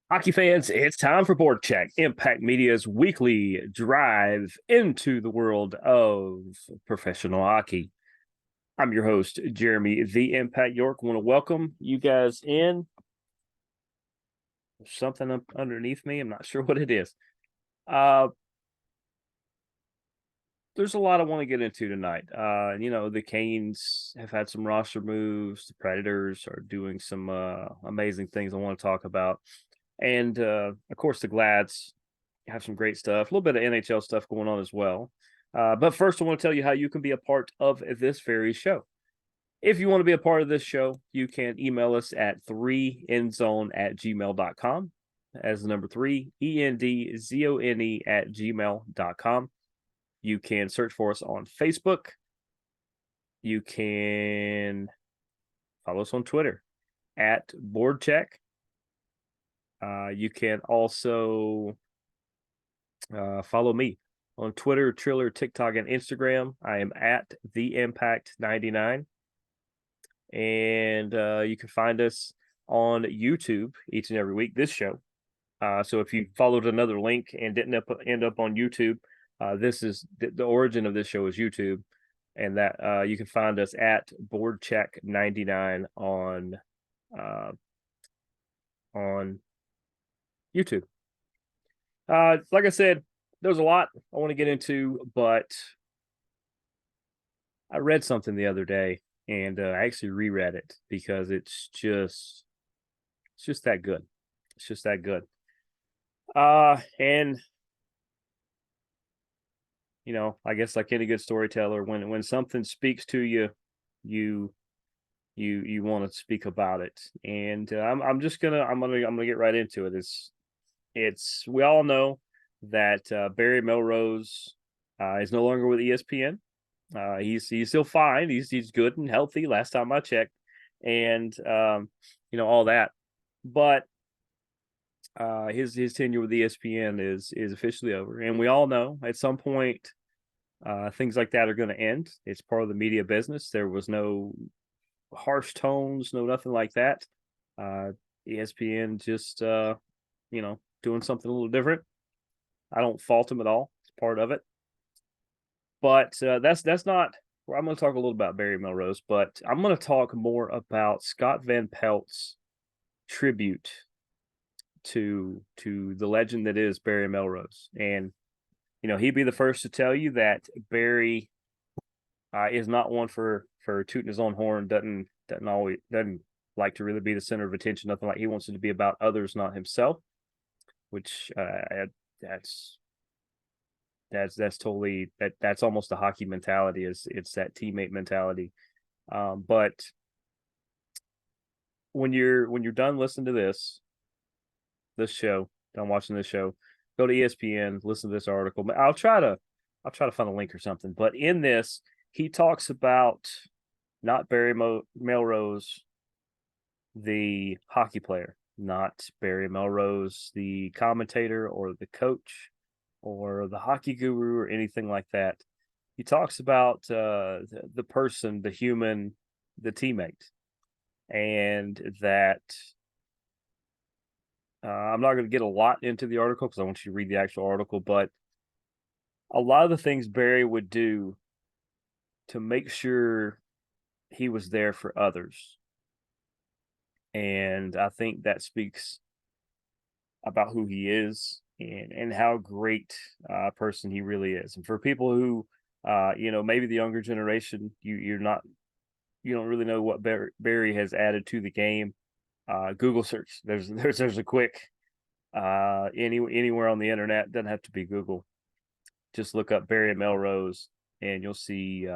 Hockey fans, it's time for BoardCheck, Impact Media's weekly drive into the world of professional hockey. I'm your host, Jeremy the Impact York. I want to welcome you guys in. There's something up underneath me. I'm not sure what it is. Uh, there's a lot I want to get into tonight. The Canes have had some roster moves. The Predators are doing some amazing things I want to talk about. And of course, the Glads have some great stuff, a little bit of NHL stuff going on as well. But first, I want to tell you how you can be a part of this very show. If you want to be a part of this show, you can email us at 3endzone@gmail.com as the number 3endzone@gmail.com. You can search for us on Facebook. You can follow us on Twitter at BoardCheck. You can also follow me on Twitter, Triller, TikTok, and Instagram. I am at the Impact 99, and you can find us on YouTube each and every week. This show. So if you followed another link and didn't end up on YouTube, this is the origin of this show is YouTube, and that you can find us at BoardCheck 99 on YouTube. Like I said, there's a lot I want to get into, but I read something the other day and I actually reread it because it's just that good. It's just that good. And I guess like any good storyteller, when something speaks to you, you you want to speak about it. And I'm gonna get right into it. It's we all know that Barry Melrose is no longer with ESPN. He's still fine. He's good and healthy. Last time I checked, and all that. But his tenure with ESPN is officially over, and we all know at some point things like that are going to end. It's part of the media business. There was no harsh tones, no nothing like that. Uh, ESPN just doing something a little different. I don't fault him at all. It's part of it. But that's not. Well, I'm going to talk a little about Barry Melrose, but I'm going to talk more about Scott Van Pelt's tribute to the legend that is Barry Melrose. And he'd be the first to tell you that Barry is not one for tooting his own horn. Doesn't like to really be the center of attention. Nothing like he wants it to be about others, not himself. Which that's that's totally that's almost a hockey mentality. It's that teammate mentality. But when you're done listening to this show, done watching this show, go to ESPN, listen to this article. I'll try to find a link or something. But in this, he talks about not Barry Melrose, the hockey player, not Barry Melrose, the commentator or the coach or the hockey guru or anything like that. He talks about the person, the human, the teammate, and that I'm not going to get a lot into the article because I want you to read the actual article, but a lot of the things Barry would do to make sure he was there for others. And I think that speaks about who he is and how great a person he really is. And for people who, maybe the younger generation, you don't really know what Barry has added to the game. Google search. There's a quick anywhere on the internet. Doesn't have to be Google. Just look up Barry Melrose, and you'll see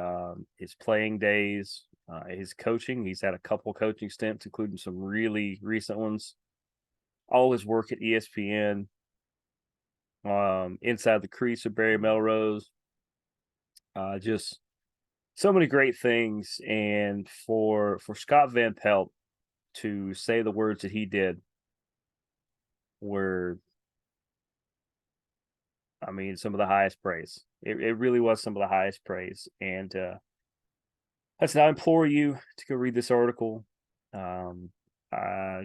his playing days, his coaching. He's had a couple coaching stints, including some really recent ones. All his work at ESPN, inside the crease of Barry Melrose, just so many great things. And for Scott Van Pelt to say the words that he did were, I mean, some of the highest praise. It really was some of the highest praise. And I said, I implore you to go read this article. Um, uh,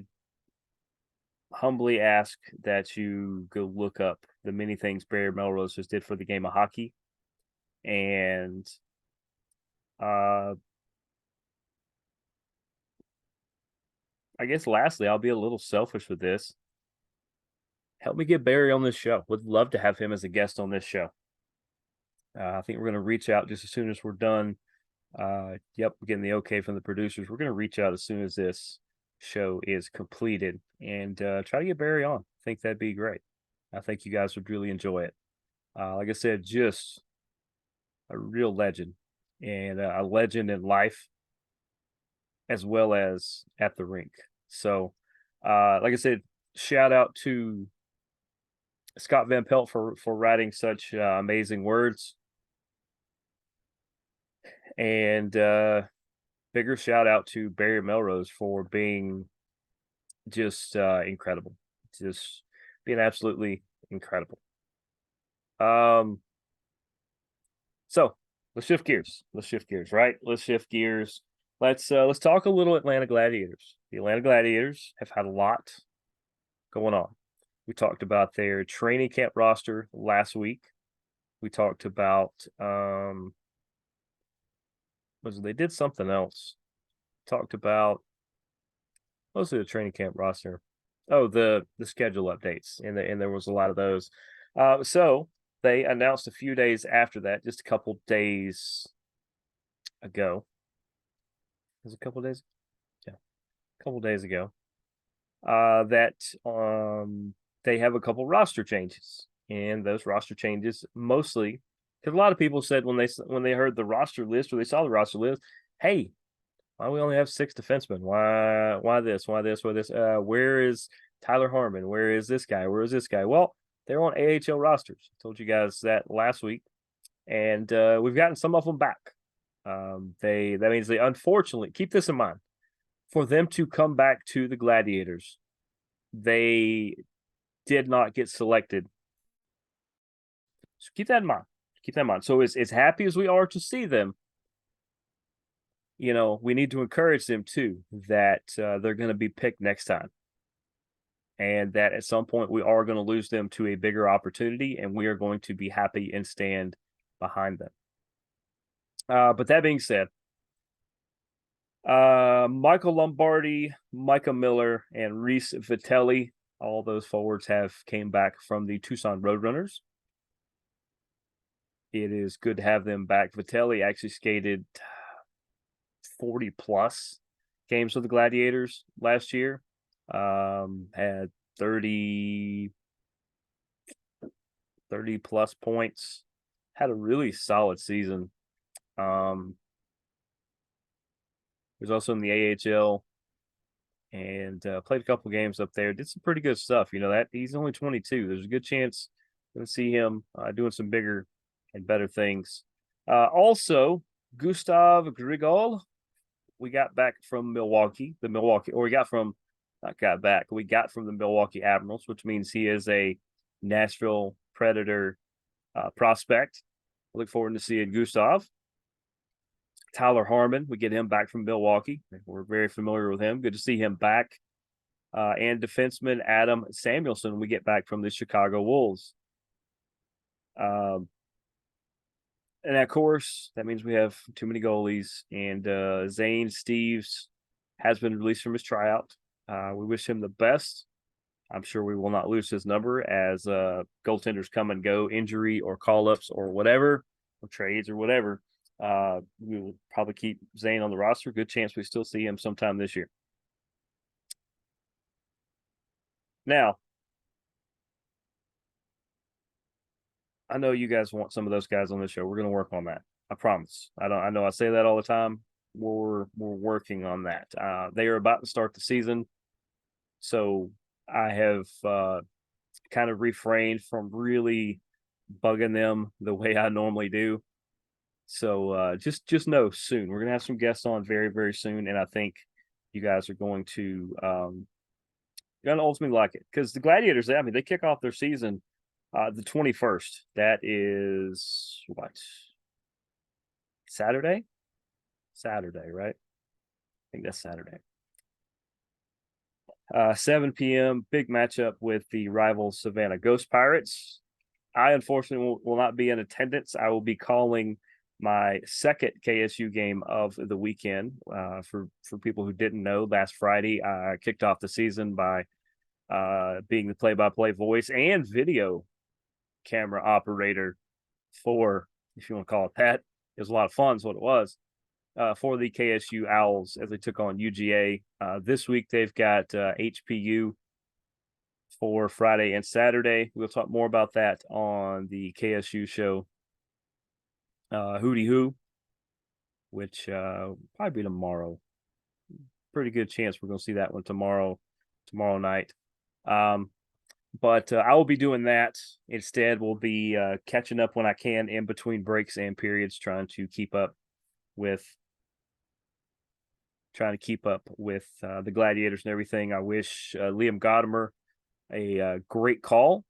humbly ask that you go look up the many things Barry Melrose just did for the game of hockey. And I guess lastly, I'll be a little selfish with this. Help me get Barry on this show. Would love to have him as a guest on this show. I think we're going to reach out just as soon as we're done. Yep, getting the okay from the producers. We're going to reach out as soon as this show is completed and try to get Barry on. I think that'd be great. I think you guys would really enjoy it. Like I said, just a real legend and a legend in life as well as at the rink. So, like I said, shout out to Scott Van Pelt for writing such amazing words, and bigger shout out to Barry Melrose for being just incredible, just being absolutely incredible. So let's shift gears. Right? Let's shift gears. Let's talk a little Atlanta Gladiators. The Atlanta Gladiators have had a lot going on. We talked about their training camp roster last week. We talked about they did something else. Talked about mostly the training camp roster. Oh, the schedule updates, and there was a lot of those. So they announced a few days after that, just a couple days ago. It was a couple days, yeah, a couple days ago. That they have a couple roster changes, and those roster changes mostly because a lot of people said when they heard the roster list or they saw the roster list, hey, why we only have 6 defensemen? Why this? Why this? Why this? Where is Tyler Harmon? Where is this guy? Where is this guy? Well, they're on AHL rosters. I told you guys that last week, and we've gotten some of them back. That means they unfortunately keep this in mind for them to come back to the Gladiators. They did not get selected. So keep that in mind. Keep that in mind. So as happy as we are to see them, we need to encourage them too that they're going to be picked next time. And that at some point we are going to lose them to a bigger opportunity and we are going to be happy and stand behind them. But that being said, Michael Lombardi, Micah Miller, and Reese Vitelli, all those forwards have came back from the Tucson Roadrunners. It is good to have them back. Vitelli actually skated 40 plus games with the Gladiators last year. Had 30 plus points. Had a really solid season. Was also in the AHL and played a couple games up there. Did some pretty good stuff. That he's only 22. There's a good chance to see him doing some bigger and better things. Also, Gustav Grigol, we got back from Milwaukee. We got from the Milwaukee Admirals, which means he is a Nashville Predator prospect. I look forward to seeing Gustav. Tyler Harmon, we get him back from Milwaukee. We're very familiar with him. Good to see him back. And defenseman Adam Samuelson, we get back from the Chicago Wolves. And of course, that means we have too many goalies. And Zane Steves has been released from his tryout. We wish him the best. I'm sure we will not lose his number as goaltenders come and go, injury or call-ups or whatever, or trades or whatever. We will probably keep Zane on the roster. Good chance we still see him sometime this year. Now, I know you guys want some of those guys on the show. We're going to work on that. I promise. I know I say that all the time. We're working on that. They are about to start the season, so I have kind of refrained from really bugging them the way I normally do. So just know soon we're gonna have some guests on very very soon, and I think you guys are going to ultimately like it because the Gladiators. I mean, they kick off their season the 21st. That is what, Saturday? Saturday, right? I think that's Saturday. 7 p.m. Big matchup with the rival Savannah Ghost Pirates. I unfortunately will not be in attendance. I will be calling my second KSU game of the weekend. For people who didn't know, last Friday I kicked off the season by being the play-by-play voice and video camera operator for, if you want to call it that. It was a lot of fun, is what it was. For the KSU Owls as they took on UGA. This week they've got HPU for Friday and Saturday. We'll talk more about that on the KSU show, Hootie Hoo, which probably be tomorrow. Pretty good chance we're going to see that one tomorrow night. But I will be doing that. Instead, we'll be catching up when I can in between breaks and periods, trying to keep up with the Gladiators and everything. I wish Liam Godimer a great call,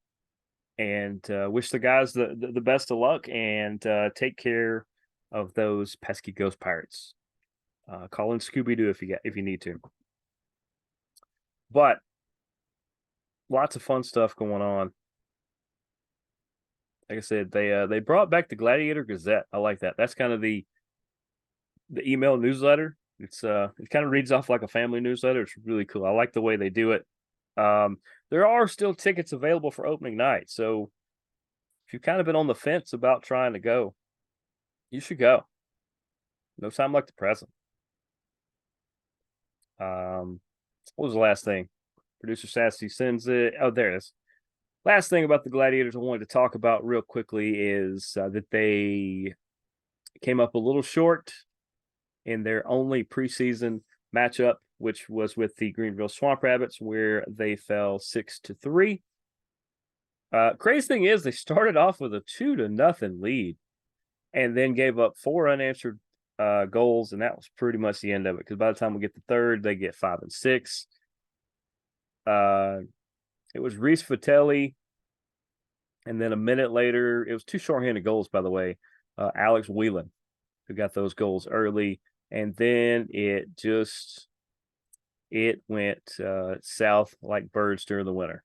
and wish the guys the best of luck, and take care of those pesky Ghost Pirates. Call in Scooby-Doo if you need to. But lots of fun stuff going on. Like I said, they brought back the Gladiator Gazette. I like that. That's kind of the email newsletter. It kind of reads off like a family newsletter. It's really cool. I like the way they do it. There are still tickets available for opening night. So if you've kind of been on the fence about trying to go, you should go. No time like the present. What was the last thing? Producer Sassy sends it. Oh, there it is. Last thing about the Gladiators I wanted to talk about real quickly is that they came up a little short in their only preseason matchup, which was with the Greenville Swamp Rabbits, where they fell 6-3. Crazy thing is, they started off with a 2-0 lead, and then gave up 4 unanswered goals, and that was pretty much the end of it. Because by the time we get to third, they get 5 and 6. It was Reese Vitelli, and then a minute later, it was 2 shorthanded goals, by the way. Alex Whelan, who got those goals early, and then it went south like birds during the winter.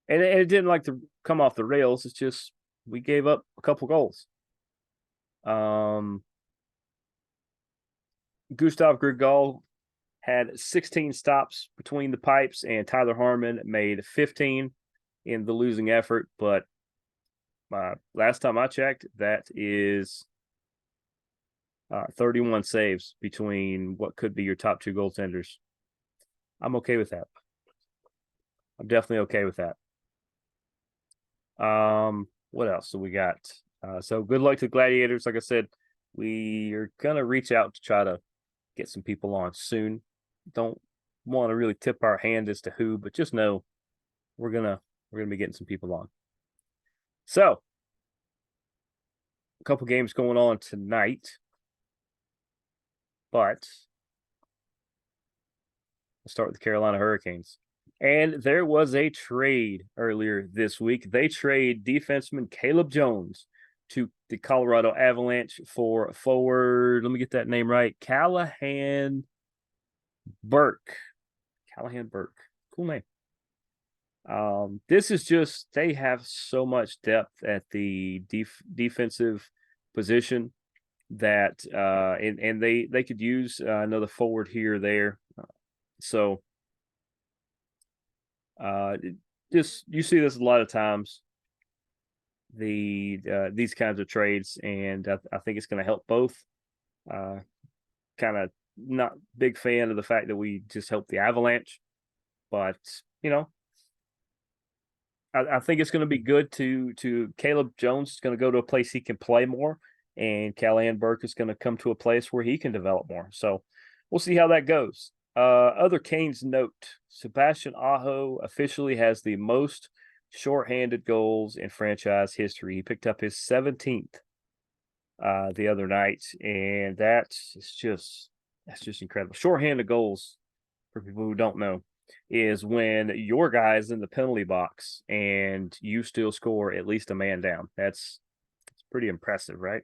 And it didn't like to come off the rails. It's just we gave up a couple goals. Gustav Grigal had 16 stops between the pipes, and Tyler Harmon made 15 in the losing effort. But last time I checked, that is 31 saves between what could be your top 2 goaltenders. I'm okay with that. I'm definitely okay with that. What else do we got? So good luck to the Gladiators. Like I said, we are gonna reach out to try to get some people on soon. Don't want to really tip our hand as to who, but just know we're gonna be getting some people on. So a couple games going on tonight, but let's start with the Carolina Hurricanes. And there was a trade earlier this week. They trade defenseman Caleb Jones to the Colorado Avalanche for forward, let me get that name right, Callahan Burke. Cool name. This is just, they have so much depth at the defensive position that and they could use another forward here or there. So just, you see this a lot of times, these kinds of trades, and I think it's going to help both. Kind of not big fan of the fact that we just helped the Avalanche, but I think it's going to be good to Caleb Jones is going to go to a place he can play more, and Callahan Burke is going to come to a place where he can develop more. So we'll see how that goes. Other Canes note: Sebastian Aho officially has the most shorthanded goals in franchise history. He picked up his 17th the other night, and that's just incredible. Shorthanded goals, for people who don't know, is when your guy's in the penalty box and you still score at least a man down. It's pretty impressive, right?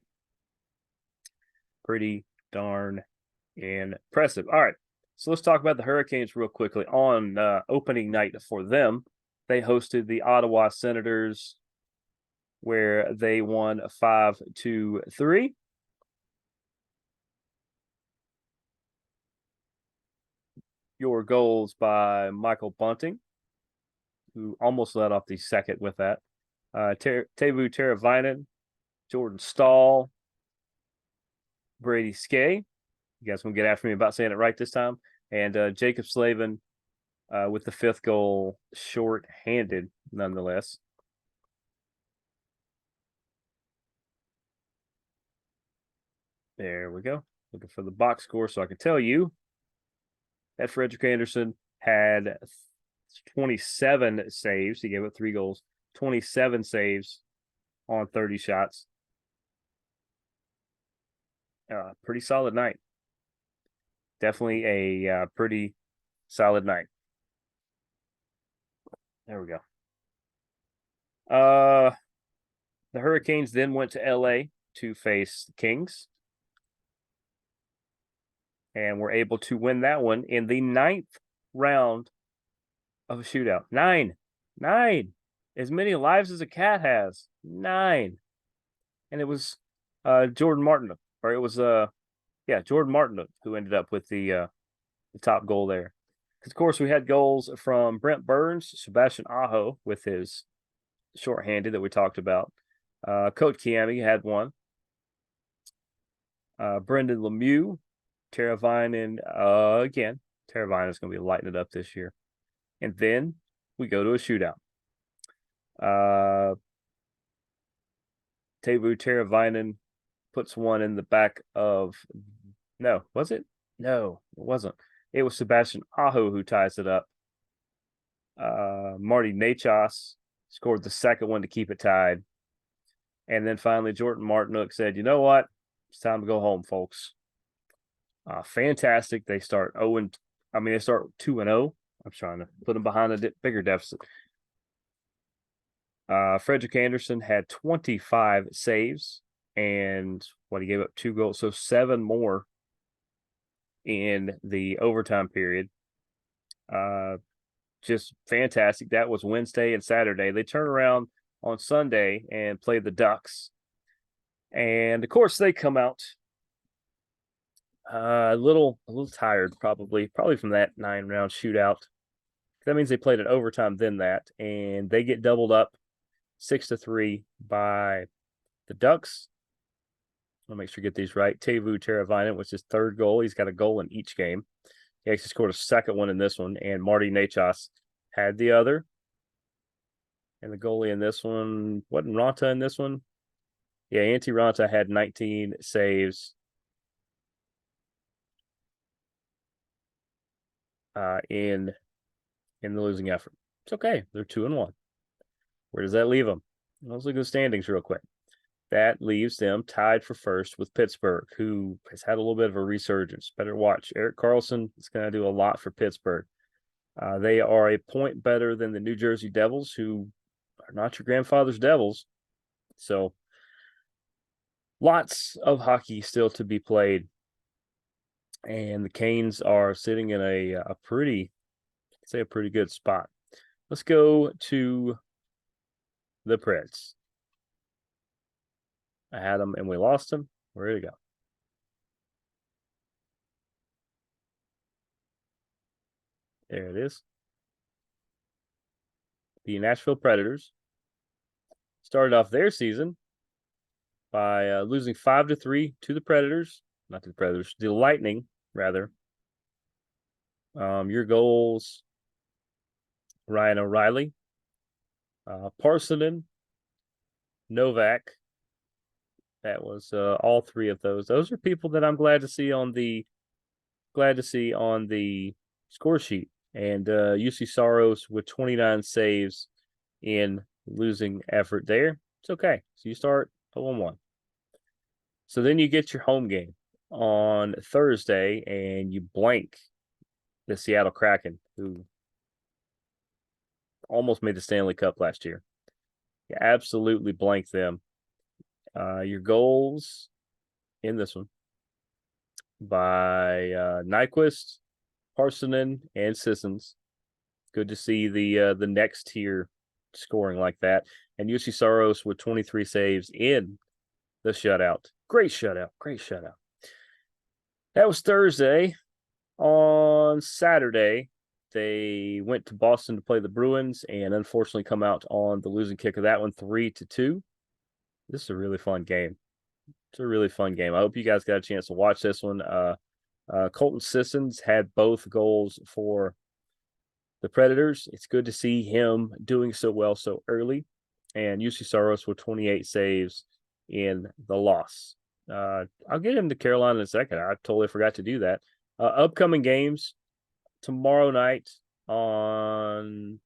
Pretty darn impressive. All right. So let's talk about the Hurricanes real quickly. On opening night for them, they hosted the Ottawa Senators, where they won 5-3. Your goals by Michael Bunting, who almost led off the second with that. Teuvo Teravainen, Jordan Staal, Brady Skay. You guys gonna get after me about saying it right this time. And Jacob Slavin with the fifth goal, short-handed nonetheless. There we go. Looking for the box score so I can tell you that Frederick Anderson had 27 saves. He gave up 3 goals, 27 saves on 30 shots. Pretty solid night. Definitely a pretty solid night. There we go. The Hurricanes then went to LA to face the Kings and were able to win that one in the 9th round of a shootout. 9. As many lives as a cat has. 9. And it was Jordan Martin, or it was Jordan Martin who ended up with the top goal there. Of course, we had goals from Brent Burns, Sebastian Aho with his shorthanded that we talked about. Coach Kiami had one. Brendan Lemieux, Teravainen again. Teravainen is going to be lighting it up this year. And then we go to a shootout. Teuvo Teravainen puts one in the back of. No, was it? No, it wasn't. It was Sebastian Aho who ties it up. Marty Nachos scored the second one to keep it tied. And then finally, Jordan Martinook said, you know what? It's time to go home, folks. Fantastic. They start 2-0. I'm trying to put them behind a bigger deficit. Frederick Anderson had 25 saves and he gave up 2 goals. So 7 more in the overtime period. Just fantastic. That was Wednesday and Saturday. They turn around on Sunday and play the Ducks. And of course they come out a little tired, probably from that 9-round shootout. That means they played an overtime then that, and they get doubled up 6-3 by the Ducks. I'll make sure to get these right. Teuvo Teravainen was his 3rd goal. He's got a goal in each game. He actually scored a second one in this one, and Marty Nachos had the other. And the goalie in this one, wasn't Ranta in this one? Yeah, Antti Ranta had 19 saves. In the losing effort. It's okay. They're 2-1. Where does that leave them? Let's look at the standings real quick. That leaves them tied for first with Pittsburgh, who has had a little bit of a resurgence. Better watch. Erik Karlsson is going to do a lot for Pittsburgh. They are a point better than the New Jersey Devils, who are not your grandfather's Devils. So lots of hockey still to be played. And the Canes are sitting in a pretty good spot. Let's go to the Preds. I had them and we lost them. Where did it go? There it is. The Nashville Predators started off their season by losing 5-3 to the Predators. Not to the Predators, the Lightning, rather. Your goals, Ryan O'Reilly, Parsonen, Novak. That was all 3 of those. Those are people that I'm glad to see on the score sheet. And UC Saros with 29 saves in losing effort there. It's okay. So you start 0-1. So then you get your home game on Thursday and you blank the Seattle Kraken, who almost made the Stanley Cup last year. You absolutely blank them. Your goals in this one by Nyquist, Parsonen and Sissons. Good to see the next tier scoring like that. And UC Saros with 23 saves in the shutout. Great shutout. Great shutout. That was Thursday. On Saturday, they went to Boston to play the Bruins and unfortunately come out on the losing kick of that one, 3-2. This is a really fun game. It's a really fun game. I hope you guys got a chance to watch this one. Colton Sissons had both goals for the Predators. It's good to see him doing so well so early. And UC Saros with 28 saves in the loss. I'll get into Carolina in a second. I totally forgot to do that. Upcoming games tomorrow night on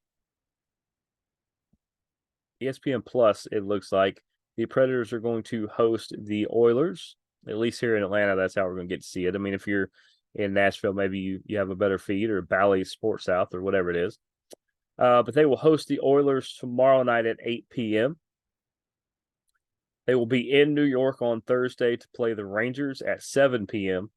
ESPN Plus, it looks like the Predators are going to host the Oilers. At least here in Atlanta, that's how we're going to get to see it. I mean, if you're in Nashville, maybe you have a better feed, or Bally Sports South or whatever it is. But they will host the Oilers tomorrow night at 8 p.m. They will be in New York on Thursday to play the Rangers at 7 p.m.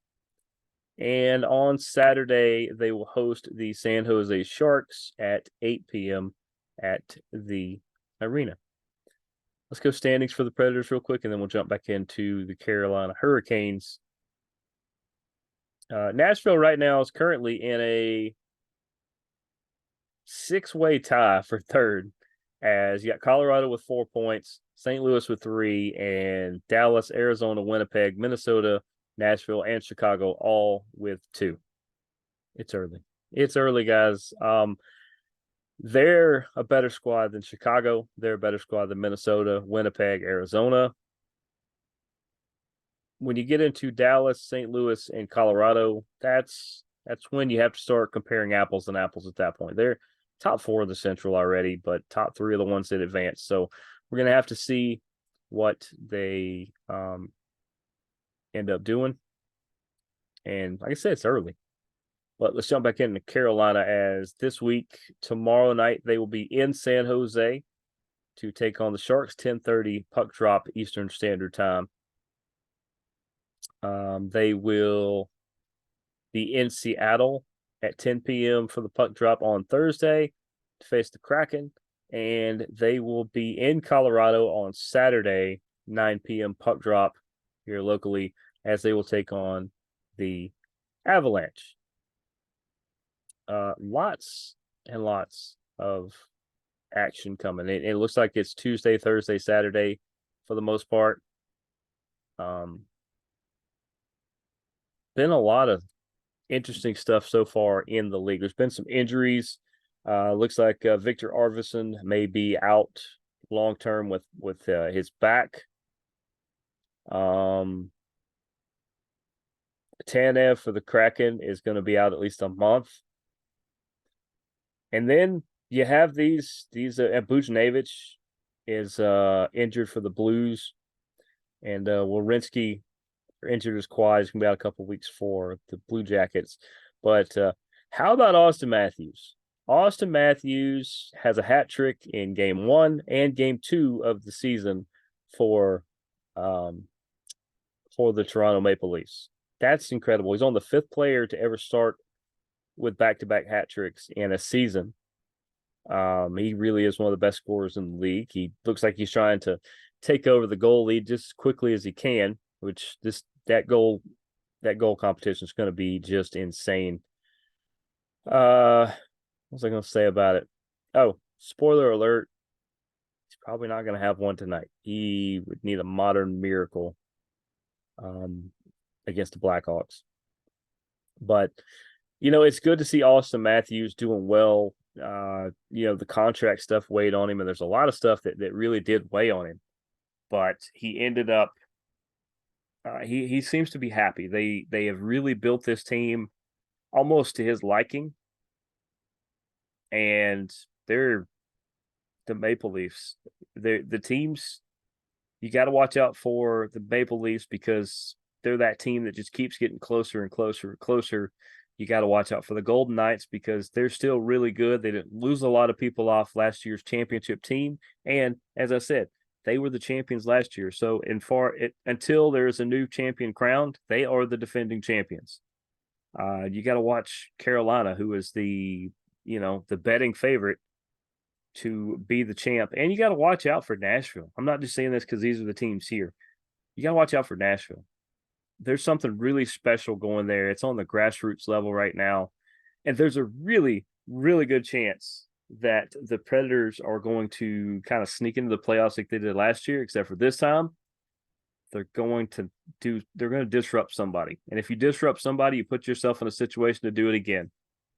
And on Saturday, they will host the San Jose Sharks at 8 p.m. at the arena. Let's go standings for the Predators real quick, and then we'll jump back into the Carolina Hurricanes. Nashville right now is currently in a 6-way tie for third, as you got Colorado with 4 points, St. Louis with 3, and Dallas, Arizona, Winnipeg, Minnesota, Nashville, and Chicago all with 2. It's early. It's early, guys. They're a better squad than Chicago. They're a better squad than Minnesota, Winnipeg, Arizona. When you get into Dallas, St. Louis, and Colorado, that's when you have to start comparing apples and apples at that point. They're top 4 of the Central already, but top 3 are the ones that advance. So we're going to have to see what they end up doing. And like I said, it's early. But let's jump back into Carolina, as this week, tomorrow night, they will be in San Jose to take on the Sharks, 10:30 puck drop Eastern Standard Time. They will be in Seattle at 10 p.m. for the puck drop on Thursday to face the Kraken. And they will be in Colorado on Saturday, 9 p.m. puck drop here locally, as they will take on the Avalanche. Lots and lots of action coming. It looks like it's Tuesday, Thursday, Saturday for the most part. Been a lot of interesting stuff so far in the league. There's been some injuries. Looks like Victor Arvidsson may be out long term with his back. Tanev for the Kraken is going to be out at least a month. And then you have these Buchnevich is injured for the Blues, and Werenski injured his quad. He's going to be out a couple weeks for the Blue Jackets. But how about Austin Matthews? Austin Matthews has a hat trick in Game 1 and Game 2 of the season for the Toronto Maple Leafs. That's incredible. He's on the 5th player to ever start with back-to-back hat tricks in a season. He really is one of the best scorers in the league. He looks like he's trying to take over the goal lead just as quickly as he can, which that goal competition is going to be just insane. What was I going to say about it? Oh, spoiler alert. He's probably not going to have one tonight. He would need a modern miracle against the Blackhawks. But it's good to see Austin Matthews doing well. The contract stuff weighed on him, and there's a lot of stuff that really did weigh on him. But he ended up, he seems to be happy. They have really built this team almost to his liking. And they're the Maple Leafs. The teams, you got to watch out for the Maple Leafs, because they're that team that just keeps getting closer and closer and closer. You got to watch out for the Golden Knights, because they're still really good. They didn't lose a lot of people off last year's championship team. And as I said, they were the champions last year. So until there's a new champion crowned, they are the defending champions. You got to watch Carolina, who is the betting favorite to be the champ, and you got to watch out for Nashville. I'm not just saying this because these are the teams here. You got to watch out for Nashville. There's something really special going there. It's on the grassroots level right now, and there's a really, really good chance that the Predators are going to kind of sneak into the playoffs like they did last year, except for this time they're going to disrupt somebody. And if you disrupt somebody, you put yourself in a situation to do it again.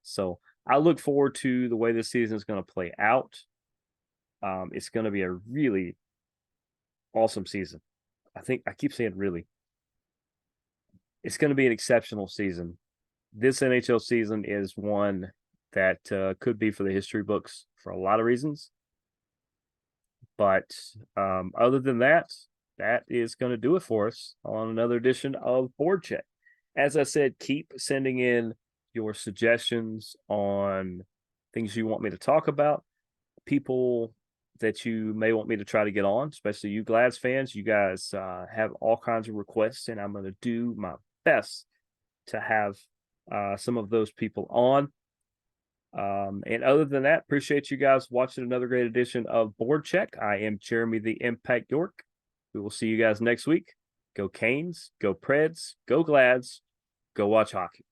So I look forward to the way this season is going to play out. It's going to be a really awesome season. I keep saying really. It's going to be an exceptional season. This NHL season is one that could be for the history books for a lot of reasons. But other than that, that is going to do it for us on another edition of BoardCheck. As I said, keep sending in your suggestions on things you want me to talk about, people that you may want me to try to get on, especially you Glads fans. You guys have all kinds of requests, and I'm going to do my best to have some of those people on. And other than that, appreciate you guys watching another great edition of BoardCheck. I am Jeremy the Impact York. We will see you guys next week. Go Canes, go Preds, go Glads, go watch hockey.